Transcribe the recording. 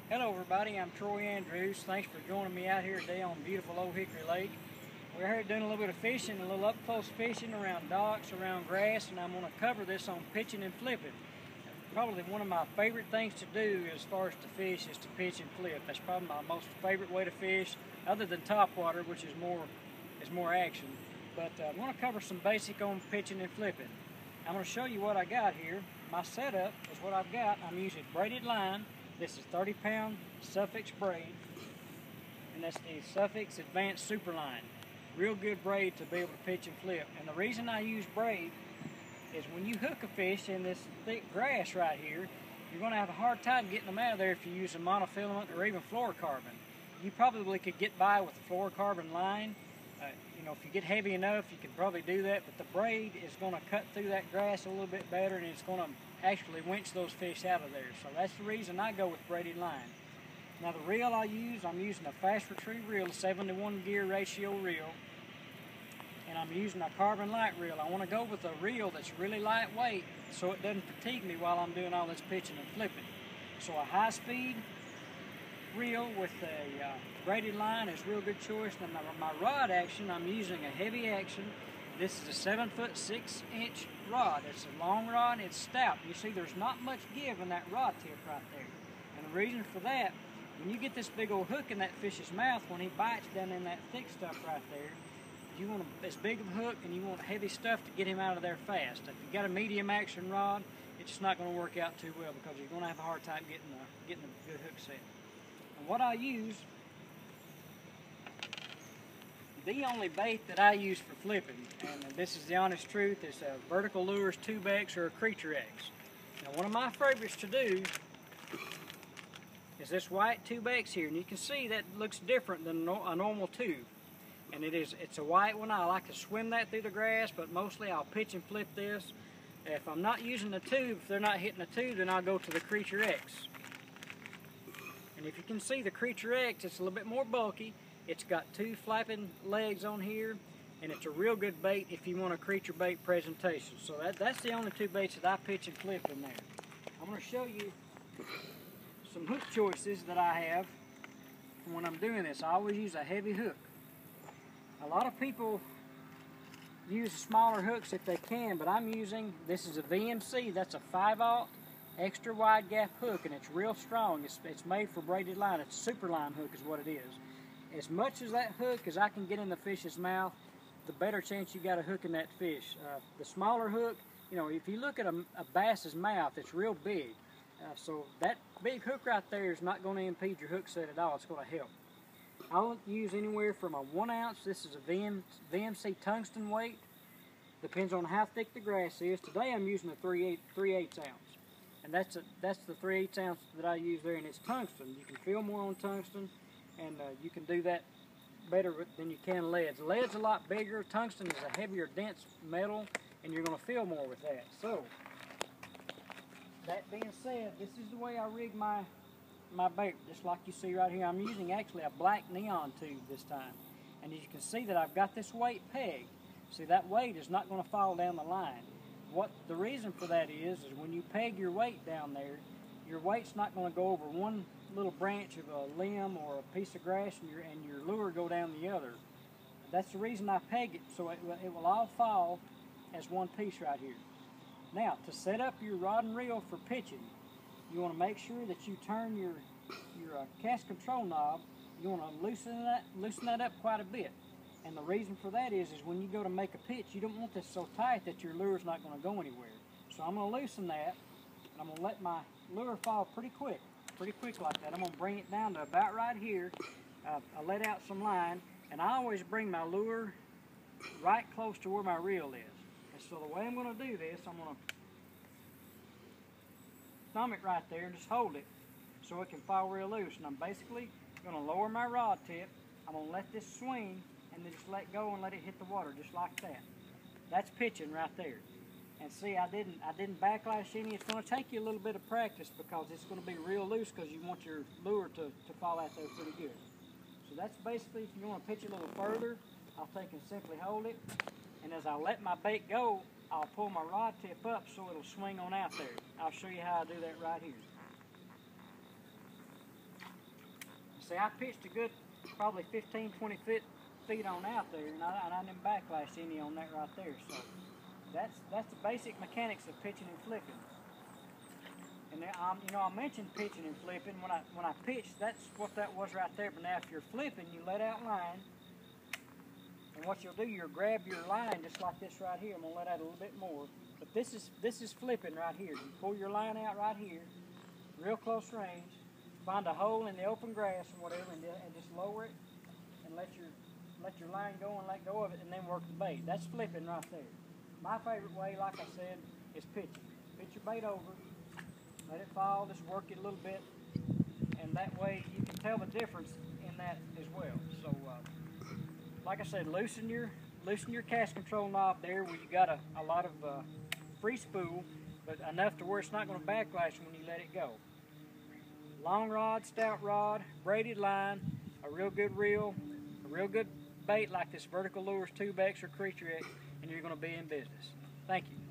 Hello everybody, I'm Troy Andrews. Thanks for joining me out here today on beautiful Old Hickory Lake. We're here doing a little bit of fishing, a little up close fishing around docks, around grass, and I'm going to cover this on pitching and flipping. Probably one of my favorite things to do as far as to fish is to pitch and flip. That's probably my most favorite way to fish, other than topwater, which is more action. But I'm going to cover some basic on pitching and flipping. I'm going to show you what I got here. My setup is what I've got. I'm using braided line. This is 30-pound Suffix braid, and that's the Suffix Advanced Super Line. Real good braid to be able to pitch and flip. And the reason I use braid is when you hook a fish in this thick grass right here, you're going to have a hard time getting them out of there if you use a monofilament or even fluorocarbon. You probably could get by with a fluorocarbon line. If you get heavy enough, you can probably do that, but the braid is going to cut through that grass a little bit better, and it's going to actually winch those fish out of there. So that's the reason I go with braided line. Now the reel I'm using a fast retrieve reel, a 7-to-1 gear ratio reel, and I'm using a carbon light reel. I want to go with a reel that's really lightweight so it doesn't fatigue me while I'm doing all this pitching and flipping. So a high-speed reel with a braided line is a real good choice. And my rod action, I'm using a heavy action. This is a 7-foot 6-inch rod. It's a long rod, it's stout. You see there's not much give in that rod tip right there. And the reason for that, when you get this big old hook in that fish's mouth, when he bites down in that thick stuff right there, you want as big of a hook and you want heavy stuff to get him out of there fast. If you've got a medium action rod, it's just not going to work out too well because you're going to have a hard time getting a good hook set. And what I use, the only bait that I use for flipping, and this is the honest truth, is a vertical lures 2X or a Creature X. Now one of my favorites to do is this white 2X here, and you can see that looks different than a normal tube. And it's a white one. I like to swim that through the grass, but mostly I'll pitch and flip this. If I'm not using the tube, if they're not hitting the tube, then I'll go to the Creature X. And if you can see the Creature X, it's a little bit more bulky. It's got 2 flapping legs on here, and it's a real good bait if you want a creature bait presentation. So that's the only 2 baits that I pitch and flip in there. I'm going to show you some hook choices that I have when I'm doing this. I always use a heavy hook. A lot of people use smaller hooks if they can, but this is a VMC, that's a 5/0 extra wide gap hook, and it's real strong. It's made for braided line. It's a super line hook is what it is. As much as that hook as I can get in the fish's mouth, the better chance you got of hooking that fish. The smaller hook, if you look at a bass's mouth, it's real big. So that big hook right there is not going to impede your hook set at all. It's going to help. I'll use anywhere from a 1 ounce. This is a VMC tungsten weight. Depends on how thick the grass is. Today I'm using a 3/8 ounce. And that's the 3/8 ounce that I use there, and it's tungsten. You can feel more on tungsten, and you can do that better than you can lead. Lead's a lot bigger. Tungsten is a heavier, dense metal, and you're going to feel more with that. So, that being said, this is the way I rig my bait, just like you see right here. I'm using actually a black neon tube this time. And as you can see that I've got this weight pegged. See, that weight is not going to fall down the line. What the reason for that is when you peg your weight down there, your weight's not going to go over one little branch of a limb or a piece of grass, and your lure go down the other. That's the reason I peg it, so it will all fall as one piece right here. Now, to set up your rod and reel for pitching, you want to make sure that you turn your cast control knob. You want to loosen that up quite a bit. And the reason for that is when you go to make a pitch, you don't want this so tight that your lure's not going to go anywhere. So I'm going to loosen that, and I'm going to let my lure fall pretty quick like that. I'm going to bring it down to about right here. I let out some line, and I always bring my lure right close to where my reel is. And so the way I'm going to do this, I'm going to thumb it right there and just hold it so it can fall real loose. And I'm basically going to lower my rod tip. I'm going to let this swing and then just let go and let it hit the water just like that. That's pitching right there. And see, I didn't backlash any. It's going to take you a little bit of practice because it's going to be real loose because you want your lure to fall out there pretty good. So that's basically, if you want to pitch a little further, I'll take and simply hold it. And as I let my bait go, I'll pull my rod tip up so it'll swing on out there. I'll show you how I do that right here. See, I pitched a good probably 15, 20 feet on out there, and I didn't backlash any on that right there. So that's the basic mechanics of pitching and flipping. And then, you know, I mentioned pitching and flipping. When I pitched, that's what that was right there. But now if you're flipping, you let out line. And what you'll do, you'll grab your line just like this right here. I'm gonna let out a little bit more. But this is flipping right here. You pull your line out right here, real close range. Find a hole in the open grass or whatever, and just lower it, and let your line go and let go of it, and then work the bait. That's flipping right there. My favorite way, like I said, is pitching. Pitch your bait over, let it fall, just work it a little bit, and that way you can tell the difference in that as well. So, like I said, loosen your cast control knob there where you got a lot of free spool, but enough to where it's not going to backlash when you let it go. Long rod, stout rod, braided line, a real good reel, a real good bait like this Vertical Lures 2X or Creature X, and you're going to be in business. Thank you.